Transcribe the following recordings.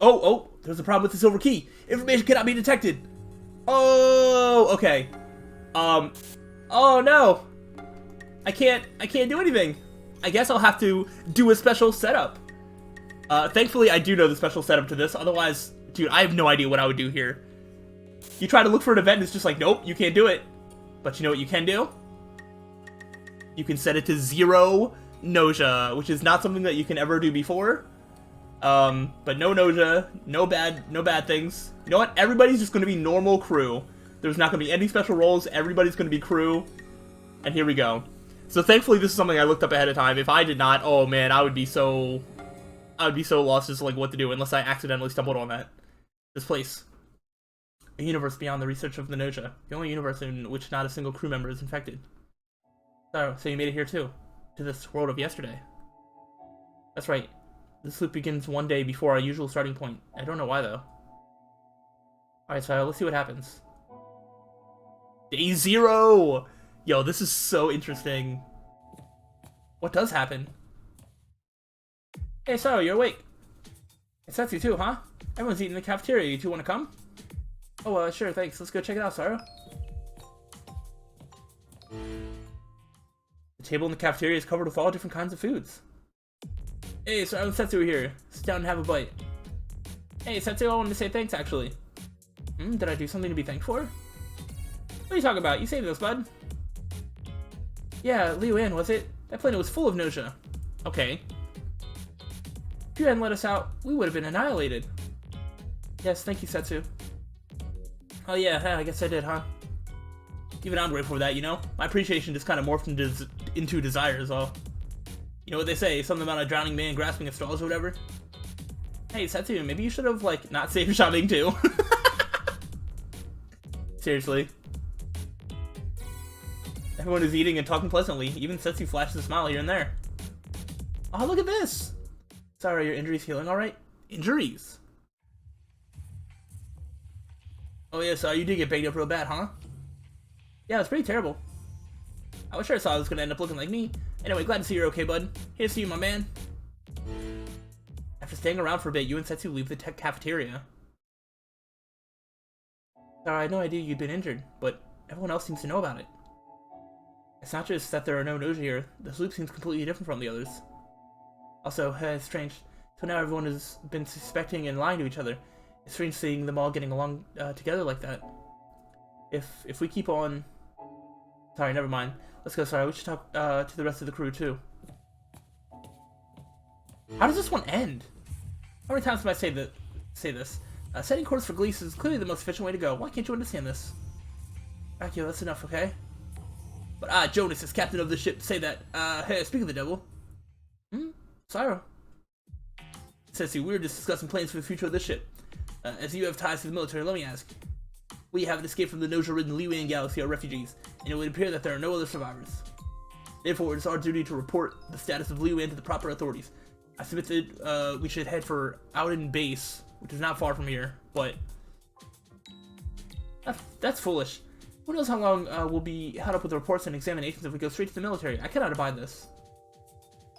Oh, there's a problem with the silver key. Information cannot be detected. Oh, okay. Oh no. I can't do anything. I guess I'll have to do a special setup. Thankfully, I do know the special setup to this. Otherwise, dude, I have no idea what I would do here. You try to look for an event and it's just like, nope, you can't do it. But you know what you can do? You can set it to 0 Gnosia, which is not something that you can ever do before. But no Gnosia, no bad things. You know what? Everybody's just going to be normal crew. There's not going to be any special roles. Everybody's going to be crew. And here we go. So thankfully, this is something I looked up ahead of time. If I did not, oh man, I would be so lost as to like what to do unless I accidentally stumbled on this place. A universe beyond the research of the Gnosia. The only universe in which not a single crew member is infected. So you made it here too, to this world of yesterday. That's right. This loop begins one day before our usual starting point. I don't know why though. Alright, so let's see what happens. Day 0! Yo, this is so interesting. What does happen? Hey, so you're awake. It's Setsu too, huh? Everyone's eating in the cafeteria. You two want to come? Oh, sure, thanks. Let's go check it out, Slyroh. The table in the cafeteria is covered with all different kinds of foods. Hey, Slyroh and Setsu are here. Sit down and have a bite. Hey, Setsu, I wanted to say thanks, actually. Did I do something to be thanked for? What are you talking about? You saved us, bud. Yeah, Liu An, was it? That planet was full of Gnosia. Okay. If you hadn't let us out, we would have been annihilated. Yes, thank you, Setsu. Oh yeah, I guess I did, huh? Even I'm grateful for that, you know? My appreciation just kind of morphed into desire is all. You know what they say, something about a drowning man grasping at straws or whatever? Hey, Setsu, maybe you should have, like, not saved shopping too. Seriously. Everyone is eating and talking pleasantly. Even Setsu flashes a smile here and there. Oh, look at this! Sorry, are your injuries healing alright? Injuries? Oh yeah, so you did get banged up real bad, huh? Yeah, it's pretty terrible. I was sure I saw I was gonna end up looking like me. Anyway, glad to see you're okay, bud. Here to see you, my man. After staying around for a bit, you and Setsu leave the cafeteria. Sorry, I had no idea you'd been injured, but everyone else seems to know about it. It's not just that there are no Gnosia here. This loop seems completely different from the others. Also, it's strange. So now everyone has been suspecting and lying to each other. It's strange seeing them all getting along together like that. If we keep on... Sorry, never mind. Let's go, sorry. We should talk to the rest of the crew, too. How does this one end? How many times have I say this? Setting course for Glees is clearly the most efficient way to go. Why can't you understand this? Akio, that's enough, okay? But, Jonas is captain of the ship. Say that. Hey, speak of the devil. Slyroh. Setsu, we were just discussing plans for the future of this ship. As you have ties to the military, let me ask. We have escaped from the Gnosia-ridden Liu An galaxy are refugees, and it would appear that there are no other survivors. Therefore, it is our duty to report the status of Liu An to the proper authorities. I submit that we should head for Ouden Base, which is not far from here, but... That's foolish. Who knows how long we'll be held up with reports and examinations if we go straight to the military. I cannot abide this.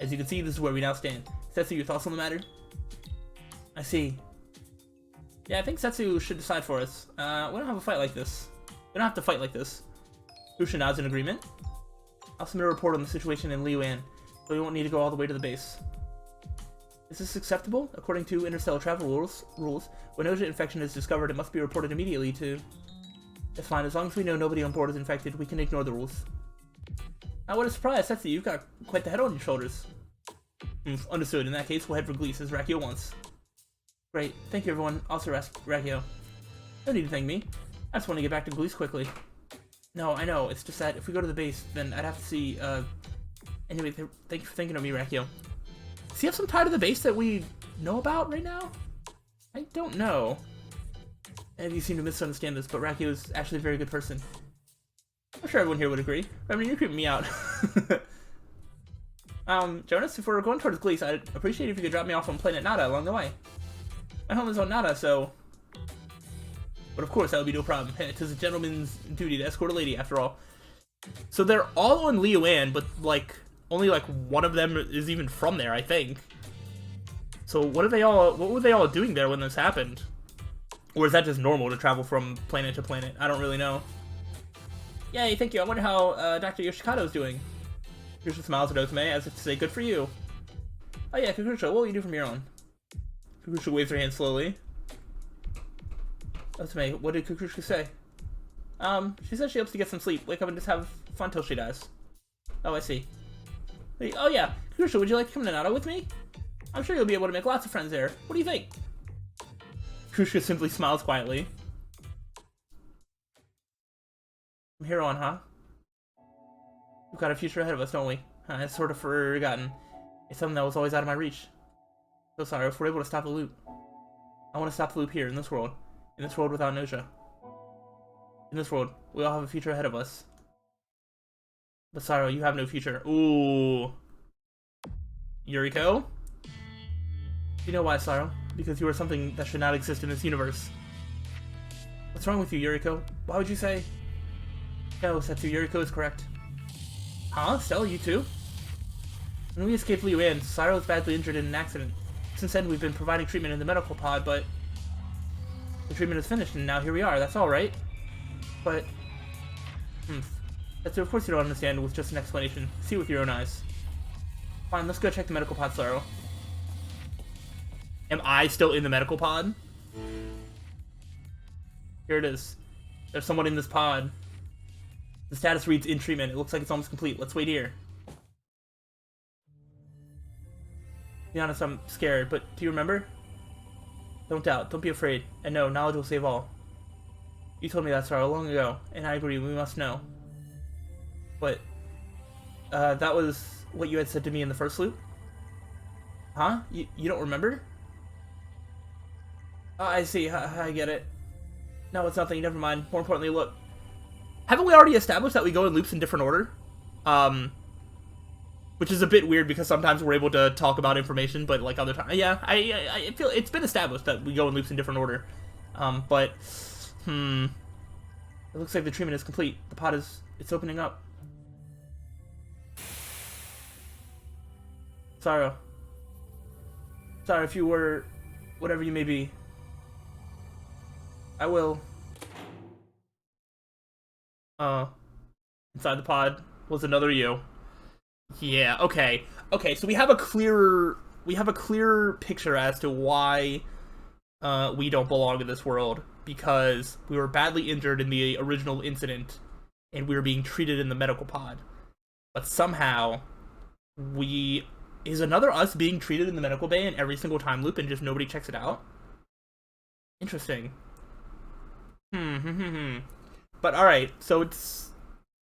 As you can see, this is where we now stand. Setsu, your thoughts on the matter? I see. Yeah, I think Setsu should decide for us. We don't have a fight like this. We don't have to fight like this. Kusha nods in agreement. I'll submit a report on the situation in Liu An, so we won't need to go all the way to the base. Is this acceptable? According to interstellar travel rules, when Gnosia infection is discovered, it must be reported immediately to... That's fine, as long as we know nobody on board is infected, we can ignore the rules. Now, what a surprise, Setsu, you've got quite the head on your shoulders. Understood. In that case, we'll head for Glees, as Rakio wants. Great. Thank you, everyone. Also, Rakio. No need to thank me. I just want to get back to Glees quickly. No, I know. It's just that if we go to the base, then I'd have to see, Anyway, thank you for thinking of me, Rakio. Does he have some tie to the base that we know about right now? I don't know. And you seem to misunderstand this, but Rakio is actually a very good person. I'm sure everyone here would agree. I mean, you're creeping me out. Jonas, if we're going towards Glees, I'd appreciate if you could drop me off on planet Nada along the way. My home is on Nada, so... But of course, that would be no problem. It is a gentleman's duty to escort a lady, after all. So they're all on Liu An, but, like, only, like, one of them is even from there, I think. So what were they all doing there when this happened? Or is that just normal to travel from planet to planet? I don't really know. Yay, thank you. I wonder how Dr. Yoshikado's doing. Kukusha smiles at Otome as if to say, good for you. Oh yeah, Kukusha, what will you do from here on? Kukusha waves her hand slowly. Otome, what did Kukusha say? She says she hopes to get some sleep, wake up and just have fun till she dies. Oh, I see. Hey, oh yeah, Kukusha, would you like to come to Nado with me? I'm sure you'll be able to make lots of friends there. What do you think? Kukusha simply smiles quietly. From here on, huh? We've got a future ahead of us, don't we? I've sort of forgotten. It's something that was always out of my reach. So sorry, if we're able to stop the loop. I want to stop the loop here, in this world. In this world without Gnosia. In this world, we all have a future ahead of us. But Slyroh, you have no future. Ooh. Yuriko? You know why, Slyroh? Because you are something that should not exist in this universe. What's wrong with you, Yuriko? Why would you say... No, Setsu, Yuriko is correct. Huh? Stella, you too? When we escaped Liu An, Slyroh was badly injured in an accident. Since then, we've been providing treatment in the medical pod, but... The treatment is finished, and now here we are. That's alright. But... Setsu, of course you don't understand with just an explanation. See with your own eyes. Fine, let's go check the medical pod, Slyroh. Am I still in the medical pod? Here it is. There's someone in this pod. The status reads in treatment. It looks like it's almost complete. Let's wait here. To be honest, I'm scared, but do you remember? Don't doubt. Don't be afraid. And no, knowledge will save all. You told me that, Slyroh, long ago, and I agree, we must know. But, that was what you had said to me in the first loop? Huh? You don't remember? Oh, I see. I get it. No, it's nothing. Never mind. More importantly, look. Haven't we already established that we go in loops in different order? Which is a bit weird because sometimes we're able to talk about information, but like other times, yeah, I feel it's been established that we go in loops in different order. But it looks like the treatment is complete. The pod it's opening up. Slyroh. Sorry if you were whatever you may be. I will. Inside the pod was another you. Yeah, okay. Okay, so we have a clearer picture as to why we don't belong in this world, because we were badly injured in the original incident and we were being treated in the medical pod. But somehow is another us being treated in the medical bay in every single time loop and just nobody checks it out? Interesting. But alright, so it's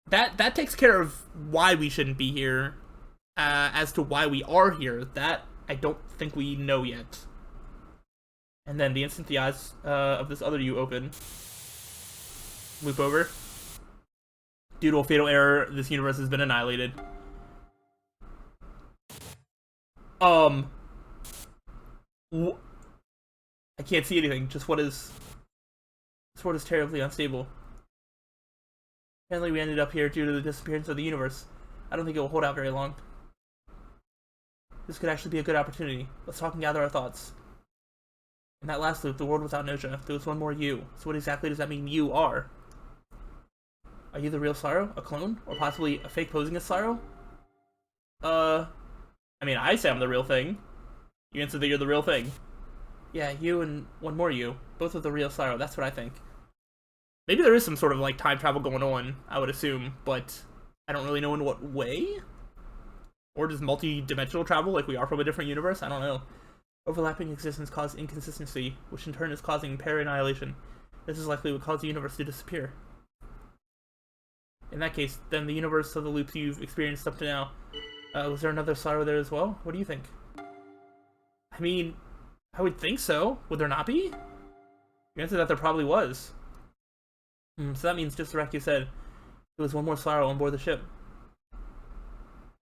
that takes care of why we shouldn't be here. As to why we are here, that I don't think we know yet. And then the instant the eyes of this other you open, loop over. Due to a fatal error, this universe has been annihilated. I can't see anything. Just what is... This world is terribly unstable. Apparently we ended up here due to the disappearance of the universe. I don't think it will hold out very long. This could actually be a good opportunity. Let's talk and gather our thoughts. In that last loop, the world without Gnosia, there was one more you. So what exactly does that mean you are? Are you the real Slyroh? A clone? Or possibly a fake posing as Slyroh? I mean, I say I'm the real thing. You answer that you're the real thing. Yeah, you and one more you. Both of the real Slyroh, that's what I think. Maybe there is some sort of, like, time travel going on, I would assume, but I don't really know in what way? Or just multi-dimensional travel, like we are from a different universe? I don't know. Overlapping existence cause inconsistency, which in turn is causing pair-annihilation. This is likely what caused the universe to disappear. In that case, then the universe of the loops you've experienced up to now, was there another Slyroh there as well? What do you think? I mean, I would think so. Would there not be? You answered that there probably was. So that means, just like you said, there was one more Slyroh on board the ship.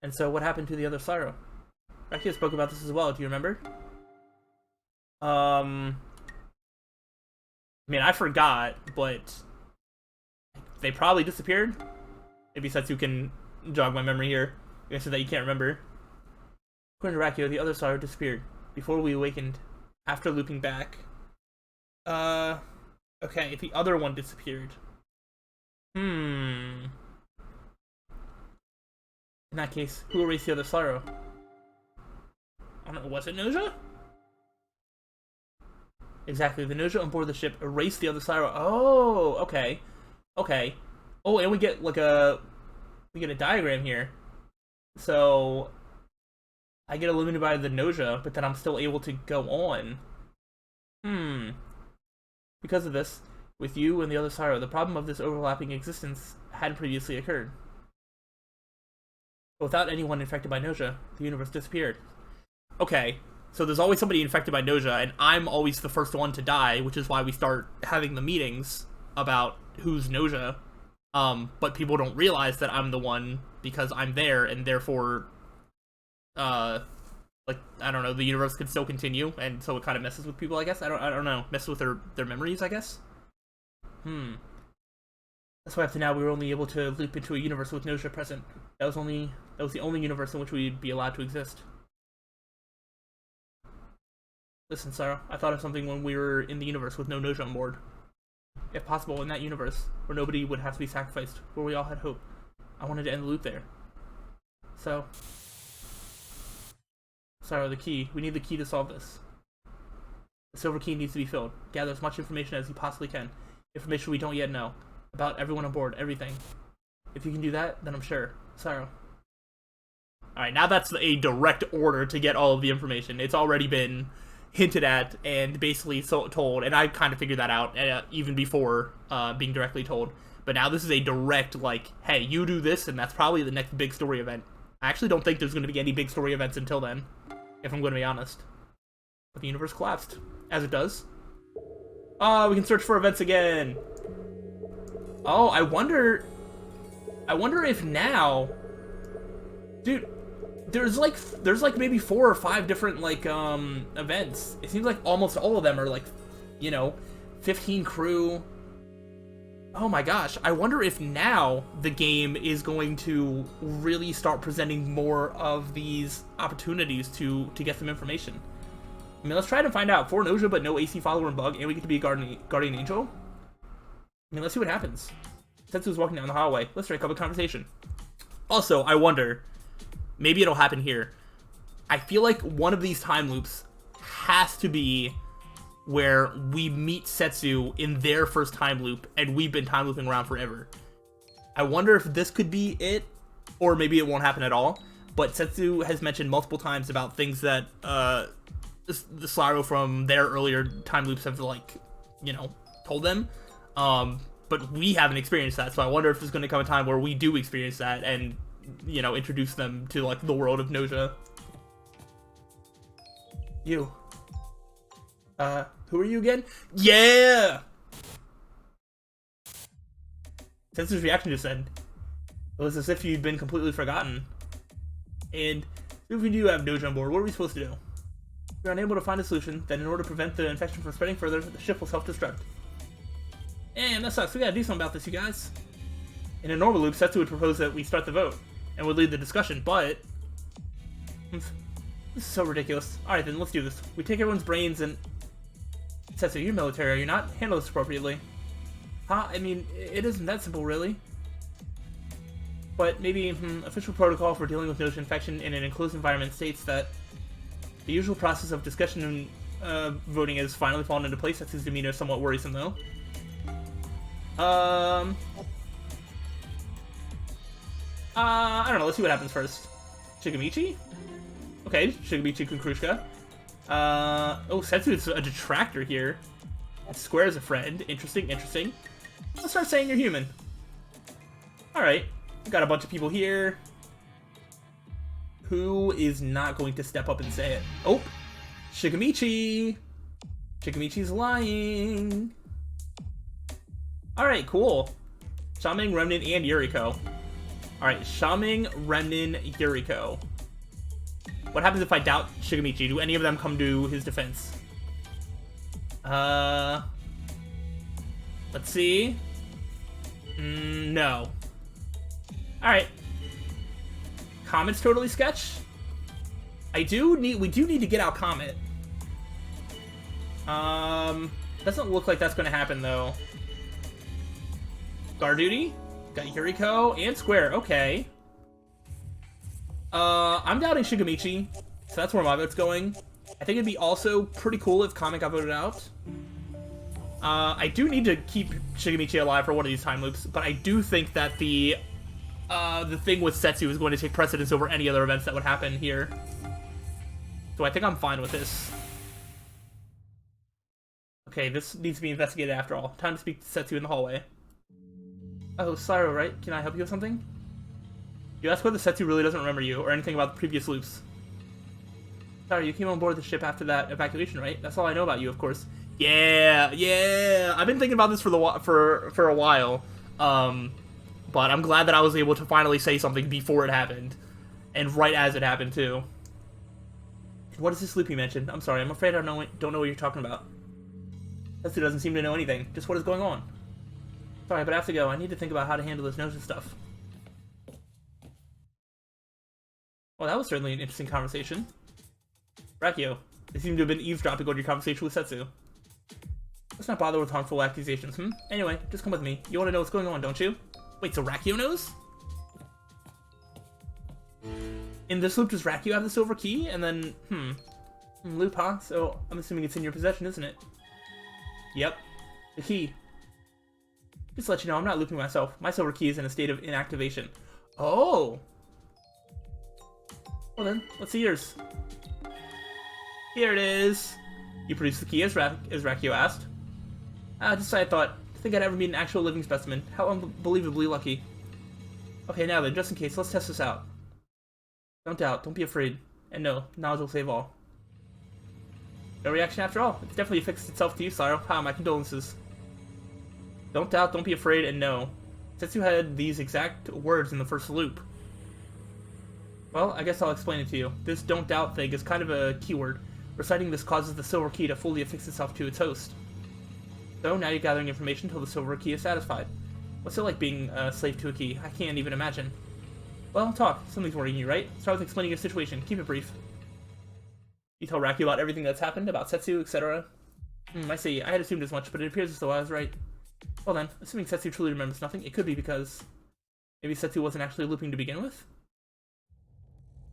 And so what happened to the other Slyroh? Rakia spoke about this as well, do you remember? I mean, I forgot, but they probably disappeared. Maybe Setsu can jog my memory here. You answered that you can't remember. According to Rakia, the other Slyroh disappeared. before we awakened, after looping back. Okay, the other one disappeared. In that case, who erased the other slyroh? I don't know, was it Gnosia? Exactly, the Gnosia on board the ship erased the other slyroh. Oh, okay. Okay. Oh, and we get like a diagram here. So I get eliminated by the Gnosia, but then I'm still able to go on. Because of this, with you and the other slyroh, the problem of this overlapping existence hadn't previously occurred. But without anyone infected by Gnosia, the universe disappeared. Okay, so there's always somebody infected by Gnosia, and I'm always the first one to die, which is why we start having the meetings about who's Gnosia. But people don't realize that I'm the one because I'm there, and therefore, like, I don't know, the universe could still continue, and so it kind of messes with people, I guess. I don't know, messes with their memories, I guess. That's why up to now we were only able to loop into a universe with Gnosia present. That was the only universe in which we'd be allowed to exist. Listen, Sarah, I thought of something when we were in the universe with no Gnosia on board. If possible, in that universe, where nobody would have to be sacrificed, where we all had hope, I wanted to end the loop there. So, Sarah, the key. We need the key to solve this. The silver key needs to be filled. Gather as much information as you possibly can. Information we don't yet know. About everyone on board, everything. If you can do that, then I'm sure. Sarah. Alright, now that's a direct order to get all of the information. It's already been hinted at and basically told, and I kind of figured that out even before being directly told. But now this is a direct, like, hey, you do this, and that's probably the next big story event. I actually don't think there's going to be any big story events until then, if I'm going to be honest. But the universe collapsed, as it does. Oh, we can search for events again. Oh, I wonder if now, dude, there's like maybe 4 or 5 different like events. It seems like almost all of them are like, you know, 15 crew. Oh my gosh, I wonder if now the game is going to really start presenting more of these opportunities to get some information. I mean, let's try to find out. 4 Gnosia, but no AC follower and bug, and we get to be a guardian angel. I mean, let's see what happens. Setsu's walking down the hallway. Let's strike up a conversation. Also, I wonder, maybe it'll happen here. I feel like one of these time loops has to be where we meet Setsu in their first time loop, and we've been time looping around forever. I wonder if this could be it, or maybe it won't happen at all. But Setsu has mentioned multiple times about things that the slyroh from their earlier time loops have, like, you know, told them. But we haven't experienced that, so I wonder if there's going to come a time where we do experience that and, you know, introduce them to, like, the world of Gnosia. You. Who are you again? Yeah! Setsu's reaction just said, it was as if you'd been completely forgotten. And if we do have Gnosia on board, what are we supposed to do? If we're unable to find a solution, then in order to prevent the infection from spreading further, the ship will self-destruct. Damn, that sucks. We gotta do something about this, you guys. In a normal loop, Setsu would propose that we start the vote, and would lead the discussion, but... this is so ridiculous. Alright then, let's do this. We take everyone's brains and... Setsu, you're military, are you not? Handle this appropriately. Huh? I mean, it isn't that simple, really. But maybe official protocol for dealing with Gnosia infection in an enclosed environment states that the usual process of discussion and voting has finally fallen into place. Setsu's demeanor is somewhat worrisome, though. I don't know, let's see what happens first. Shigemichi? Okay, Shigemichi Kunkrushka. Oh, Setsu's a detractor here. Square is a friend. Interesting, interesting. Let's start saying you're human. Alright, we've got a bunch of people here. Who is not going to step up and say it? Oh, Shigemichi! Shigemichi's lying. Alright, cool. Shaming, Remnant, and Yuriko. Alright, Shaming, Remnant, Yuriko. What happens if I doubt Shigemichi? Do any of them come to his defense? Let's see. No. Alright. Comet's totally sketch. We do need to get out Comet. Doesn't look like that's gonna happen, though. Guard duty? Got Yuriko and Square, okay. I'm doubting Shigemichi, so that's where my vote's going. I think it'd be also pretty cool if Kame got voted out. I do need to keep Shigemichi alive for one of these time loops, but I do think that the thing with Setsu is going to take precedence over any other events that would happen here. So I think I'm fine with this. Okay, this needs to be investigated after all. Time to speak to Setsu in the hallway. Oh, Slyroh, right? Can I help you with something? You ask whether Setsu really doesn't remember you, or anything about the previous loops. Sorry, you came on board the ship after that evacuation, right? That's all I know about you, of course. Yeah! I've been thinking about this for a while. But I'm glad that I was able to finally say something before it happened. And right as it happened, too. What is this loop you mentioned? I'm sorry, I'm afraid I don't know what you're talking about. Setsu doesn't seem to know anything. Just what is going on? Sorry, but I have to go. I need to think about how to handle this Gnosia stuff. Well, that was certainly an interesting conversation. Rakio, they seem to have been eavesdropping on your conversation with Setsu. Let's not bother with harmful accusations, Anyway, just come with me. You want to know what's going on, don't you? Wait, so Rakio knows? In this loop, does Rakio have the silver key? And then, loop, huh? So, I'm assuming it's in your possession, isn't it? Yep. The key. Just to let you know, I'm not looping myself. My silver key is in a state of inactivation. Oh! Well then, let's see yours. Here it is. You produced the key, as Rakio asked. Just so I thought. To think I'd ever meet an actual living specimen. How unbelievably lucky. Okay, now then, just in case, let's test this out. Don't doubt, don't be afraid. And no, knowledge will save all. No reaction after all. It's definitely fixed itself to you, Slyroh. Ha, my condolences. Don't doubt, don't be afraid, and no. Setsu had these exact words in the first loop. Well, I guess I'll explain it to you. This don't doubt thing is kind of a keyword. Reciting this causes the silver key to fully affix itself to its host. So, now you're gathering information until the silver key is satisfied. What's it like being a slave to a key? I can't even imagine. Well, talk. Something's worrying you, right? Start with explaining your situation. Keep it brief. You tell Rakio about everything that's happened, about Setsu, etc. I see. I had assumed as much, but it appears as though I was right. Well then, assuming Setsu truly remembers nothing, it could be because maybe Setsu wasn't actually looping to begin with?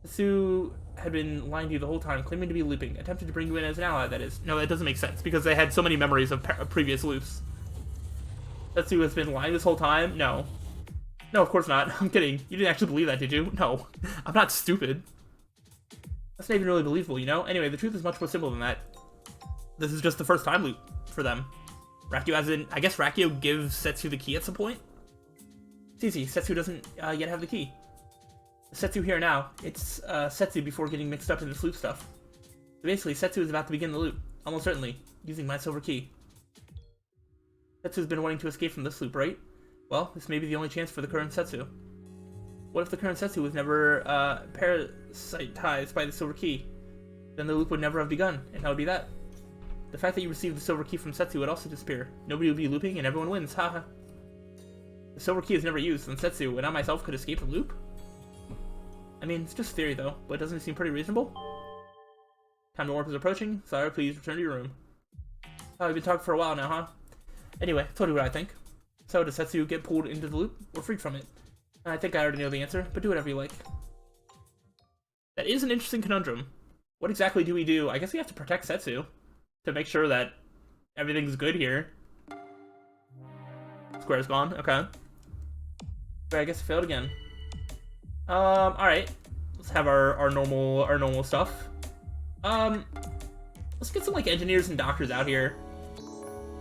Setsu had been lying to you the whole time, claiming to be looping, attempted to bring you in as an ally, that is. No, that doesn't make sense, because they had so many memories of previous loops. Setsu has been lying this whole time? No. No, of course not. I'm kidding. You didn't actually believe that, did you? No. I'm not stupid. That's not even really believable, you know? Anyway, the truth is much more simple than that. This is just the first time loop for them. Rakio as in, I guess Rakio gives Setsu the key at some point? It's easy. Setsu doesn't yet have the key. Setsu here now. It's Setsu before getting mixed up in this loop stuff. So basically, Setsu is about to begin the loop. Almost certainly. Using my silver key. Setsu's been wanting to escape from this loop, right? Well, this may be the only chance for the current Setsu. What if the current Setsu was never parasitized by the silver key? Then the loop would never have begun, and that would be that. The fact that you received the silver key from Setsu would also disappear. Nobody would be looping, and everyone wins, haha. The silver key is never used, and Setsu and I myself could escape the loop? I mean, it's just theory though, but doesn't it seem pretty reasonable? Time to warp is approaching. Sorry, please return to your room. Oh, we've been talking for a while now, huh? Anyway, I told you what I think. So, does Setsu get pulled into the loop, or freed from it? I think I already know the answer, but do whatever you like. That is an interesting conundrum. What exactly do we do? I guess we have to protect Setsu to make sure that everything's good here. Square's gone, okay. But I guess it failed again. Alright. Let's have our normal stuff. Let's get some like engineers and doctors out here.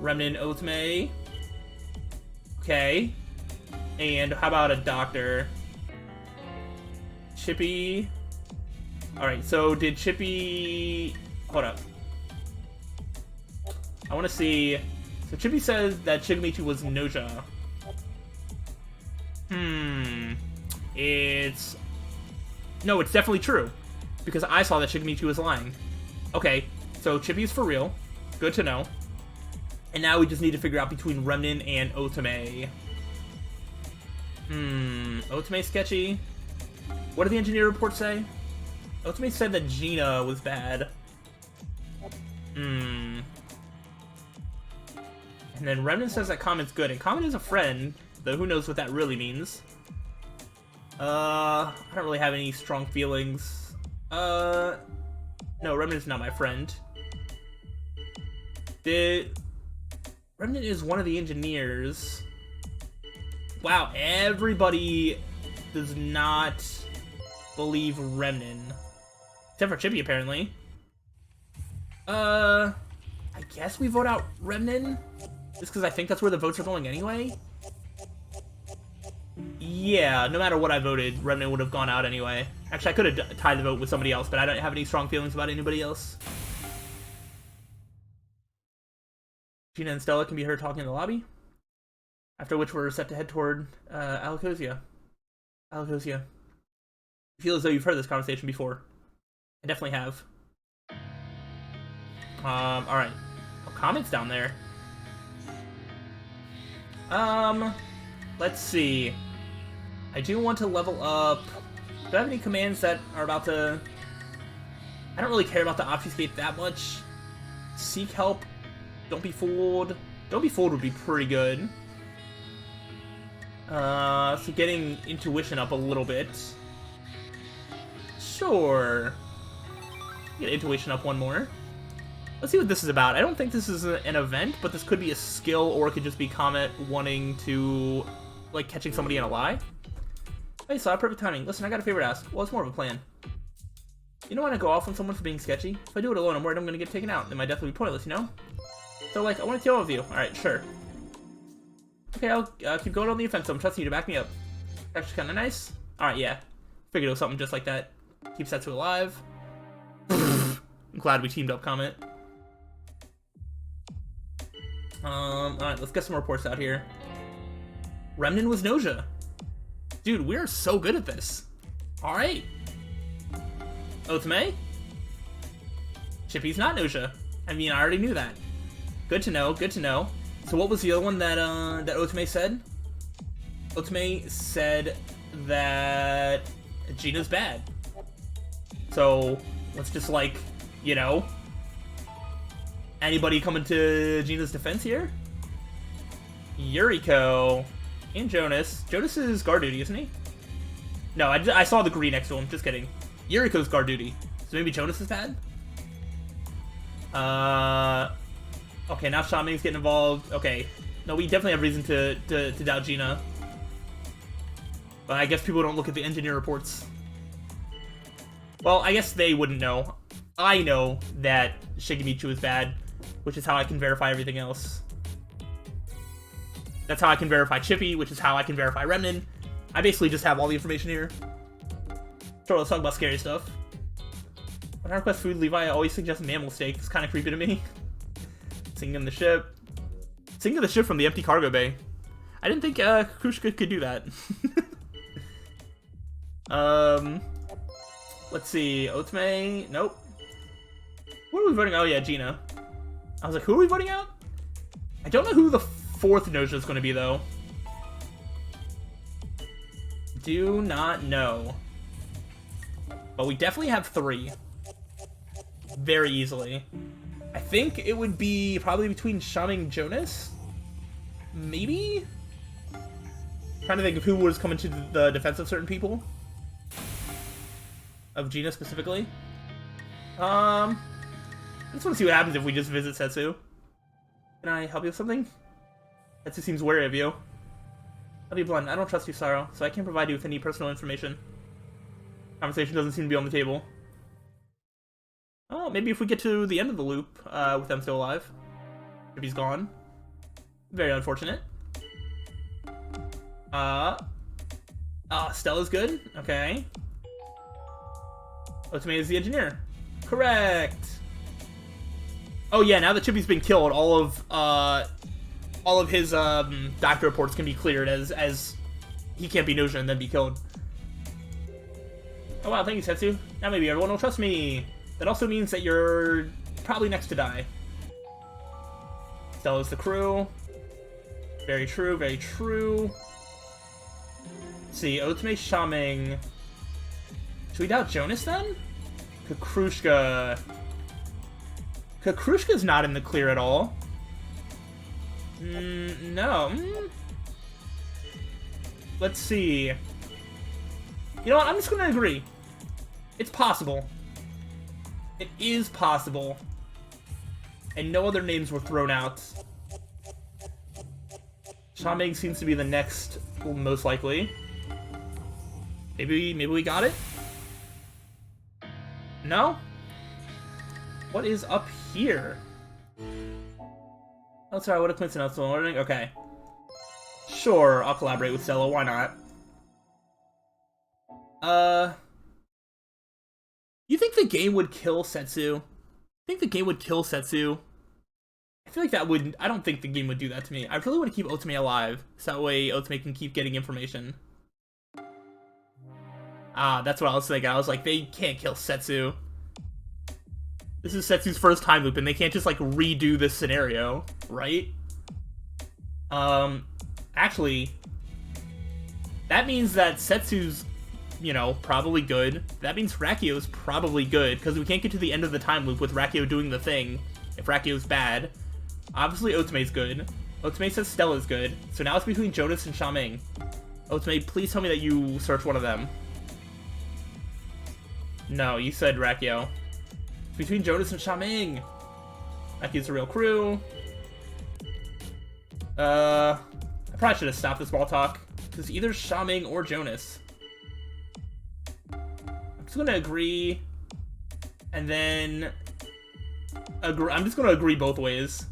Remnant Otome. Okay. And how about a doctor? Chippy. Alright, so did Chippy... Hold up. I want to see... So Chippy says that Shigemichi was Gnosia. It's... No, it's definitely true. Because I saw that Shigemichi was lying. Okay, so Chippy's for real. Good to know. And now we just need to figure out between Remnant and Otome. Otome sketchy. What did the engineer report say? Otome said that Gina was bad. And then Remnant says that Comment's good, and Comment is a friend, though who knows what that really means. I don't really have any strong feelings. No, Remnant's not my friend. Remnant is one of the engineers. Wow, everybody does not believe Remnant. Except for Chippy, apparently. I guess we vote out Remnant? Just because I think that's where the votes are going anyway? Yeah, no matter what I voted, Remnant would have gone out anyway. Actually, I could have tied the vote with somebody else, but I don't have any strong feelings about anybody else. Gina and Stella can be heard talking in the lobby. After which we're set to head toward Gnosia. Gnosia. I feel as though you've heard this conversation before. I definitely have. Alright. Oh, Comment's down there. Let's see. I do want to level up. Do I have any commands that are about to... I don't really care about the obfuscate that much. Seek help. Don't be fooled. Don't be fooled would be pretty good. So getting intuition up a little bit. Sure. Get intuition up one more. Let's see what this is about. I don't think this is an event, but this could be a skill, or it could just be Comet wanting to, like, catching somebody in a lie. Hey, so perfect timing. Listen, I got a favor to ask. Well, it's more of a plan. You don't want to go off on someone for being sketchy? If I do it alone, I'm worried I'm going to get taken out. Then my death will be pointless, you know? So, like, I want to deal with you. Alright, sure. Okay, I'll keep going on the offensive. I'm trusting you to back me up. Actually kind of nice. Alright, yeah. Figured it was something just like that. Keep Setsu alive. I'm glad we teamed up, Comet. Alright, let's get some reports out here. Remnant was Gnosia. Dude, we're so good at this. Alright. Otome? Chippy's not Gnosia. I mean, I already knew that. Good to know, good to know. So what was the other one that, that Otome said? Otome said that Gina's bad. So, let's just, like, you know... Anybody coming to Gina's defense here? Yuriko and Jonas. Jonas is guard duty, isn't he? No, I saw the green next to him. Just kidding. Yuriko's guard duty. So maybe Jonas is bad? Okay, now Shaming's getting involved. Okay. No, we definitely have reason to doubt Gina. But I guess people don't look at the engineer reports. Well, I guess they wouldn't know. I know that Shigemichu is bad, which is how I can verify everything else. That's how I can verify Chippy, which is how I can verify Remnant. I basically just have all the information here. Sure, let's talk about scary stuff. When I request food, Levi always suggests mammal steak. It's kind of creepy to me. Singing in the ship. Singing in the ship from the empty cargo bay. I didn't think Krushka could do that. Let's see. Otome? Nope. What are we voting? Oh yeah, Gina. I was like, who are we voting out? I don't know who the fourth Gnosia is going to be, though. Do not know. But we definitely have 3. Very easily. I think it would be probably between Shaming and Jonas? Maybe? Trying to think of who was coming to the defense of certain people. Of Gina, specifically. I just want to see what happens if we just visit Setsu. Can I help you with something? Setsu seems wary of you. I'll be blunt, I don't trust you, Slyroh, so I can't provide you with any personal information. Conversation doesn't seem to be on the table. Oh, maybe if we get to the end of the loop, with them still alive. If he's gone. Very unfortunate. Stella's good? Okay. Otome is the engineer. Correct! Oh yeah, now that Chippy's been killed, all of his doctor reports can be cleared as he can't be Gnosia and then be killed. Oh wow, thank you, Setsu. Now maybe everyone will trust me. That also means that you're probably next to die. Stella's the crew. Very true, very true. Let's see, Otome, Shaming. Should we doubt Jonas then? Kakrushka. Kakrushka's not in the clear at all. No. Let's see. You know what? I'm just gonna agree. It's possible. It is possible. And no other names were thrown out. Xiaoming seems to be the next, most likely. Maybe we got it? No? What is up here? Oh, sorry, what a coincidence. Okay. Sure, I'll collaborate with Slyroh, why not? You think the game would kill Setsu? I think the game would kill Setsu. I feel like that wouldn't... I don't think the game would do that to me. I really want to keep Otome alive, so that way Otome can keep getting information. Ah, that's what I was thinking. I was like, they can't kill Setsu. This is Setsu's first time loop, and they can't just, like, redo this scenario, right? Actually, that means that Setsu's, you know, probably good. That means Rakio's probably good, because we can't get to the end of the time loop with Rakio doing the thing if Rakio's bad. Obviously, Otome's good. Otome says Stella's good. So now it's between Jonas and Xiaoming. Otome, please tell me that you search one of them. No, you said Rakio. It's between Jonas and Xiaoming. Rakio's the real crew. I probably should have stopped the small talk, because either Xiaoming or Jonas. I'm just gonna agree, and then I'm just gonna agree both ways.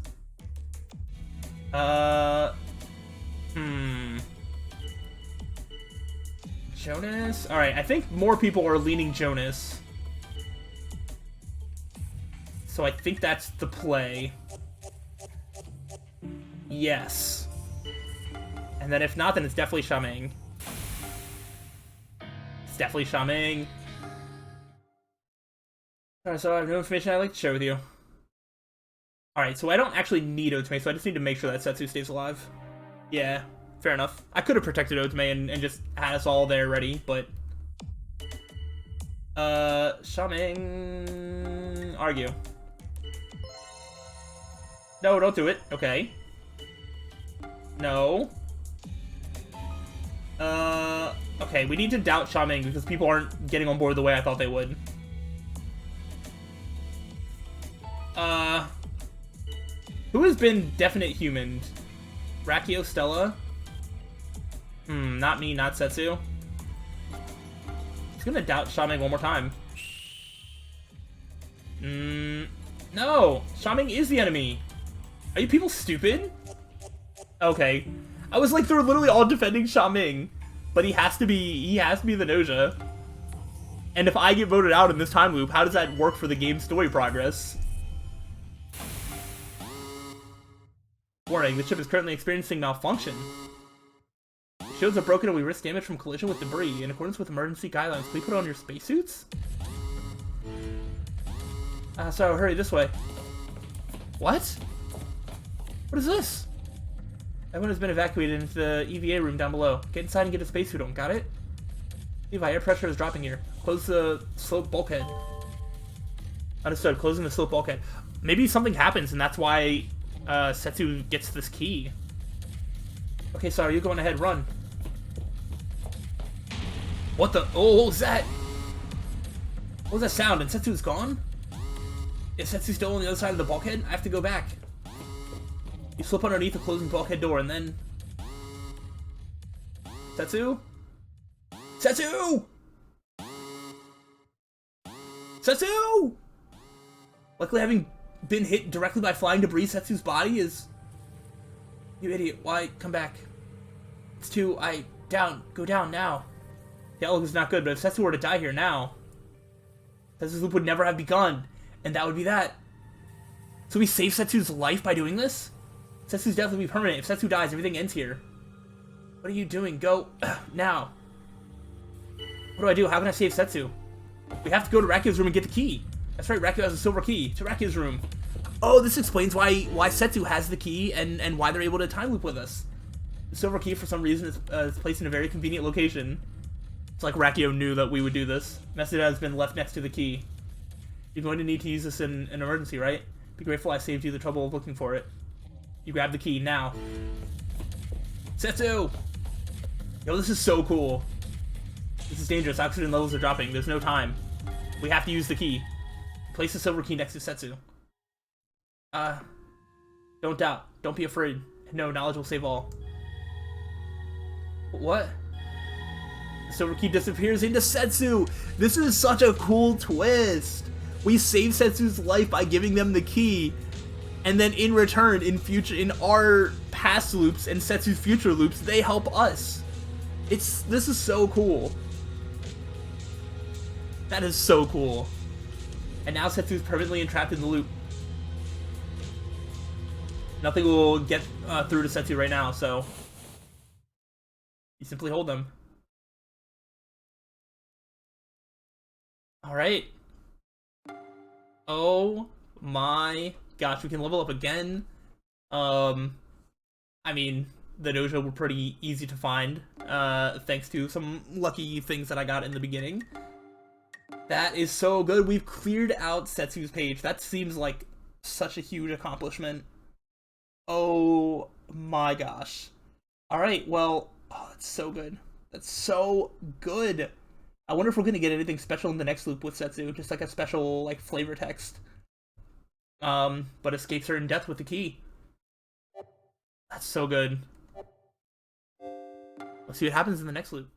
Jonas? Alright, I think more people are leaning Jonas. So I think that's the play. Yes. And then if not, then it's definitely Xiaoming. It's definitely Xiaoming. Alright, so I have no information I'd like to share with you. Alright, so I don't actually need Otome, so I just need to make sure that Setsu stays alive. Yeah, fair enough. I could have protected Otome and just had us all there ready, but... Xiaoming... Argue. No, don't do it. Okay. No. Okay, we need to doubt Xiaoming because people aren't getting on board the way I thought they would. Who has been definite humaned? Rakio, Stella? Not me, not Setsu. He's gonna doubt Xiaoming one more time. No! Xiaoming is the enemy! Are you people stupid? Okay. I was like, they're literally all defending Xiaoming. But he has to be the Gnosia. And if I get voted out in this time loop, how does that work for the game's story progress? Warning, the ship is currently experiencing malfunction. The shields are broken and we risk damage from collision with debris. In accordance with emergency guidelines, please put on your spacesuits? So hurry this way. What? What is this? Everyone has been evacuated into the EVA room down below. Get inside and get a spacesuit on, got it? Levi, air pressure is dropping here. Close the slope bulkhead. Understood, closing the slope bulkhead. Maybe something happens and that's why Setsu gets this key. Okay, sorry, you going ahead, run. What the? Oh, what was that? What was that sound? And Setsu's gone? Is Setsu still on the other side of the bulkhead? I have to go back. You slip underneath the closing bulkhead door and then... Setsu? Setsu! Setsu! Luckily, having been hit directly by flying debris, Setsu's body is... You idiot, why? Come back. It's too... Down. Go down now. The outlook is not good, but if Setsu were to die here now, Setsu's loop would never have begun, and that would be that. So we save Setsu's life by doing this? Setsu's death will be permanent. If Setsu dies, everything ends here. What are you doing? Go. Now. What do I do? How can I save Setsu? We have to go to Rakio's room and get the key. That's right, Rakio has a silver key to Rakio's room. Oh, this explains why Setsu has the key and why they're able to time loop with us. The silver key, for some reason, is placed in a very convenient location. It's like Rakio knew that we would do this. Message has been left next to the key. You're going to need to use this in an emergency, right? Be grateful I saved you the trouble of looking for it. You grab the key now. Setsu! Yo, this is so cool. This is dangerous. Oxygen levels are dropping. There's no time. We have to use the key. Place the silver key next to Setsu. Don't doubt. Don't be afraid. No, knowledge will save all. What? The silver key disappears into Setsu! This is such a cool twist! We save Setsu's life by giving them the key, and then in return, in our past loops and Setsu's future loops, they help us. This is so cool. That is so cool. And now Setsu's permanently entrapped in the loop. Nothing will get through to Setsu right now, so you simply hold them. Alright. Oh my gosh, we can level up again. I mean, the Gnosia were pretty easy to find, thanks to some lucky things that I got in the beginning. That is so good. We've cleared out Setsu's page. That seems like such a huge accomplishment. Oh my gosh. Alright, well, oh, that's so good. That's so good. I wonder if we're gonna get anything special in the next loop with Setsu, just like a special, like, flavor text. But escape certain death with the key. That's so good. Let's see what happens in the next loop.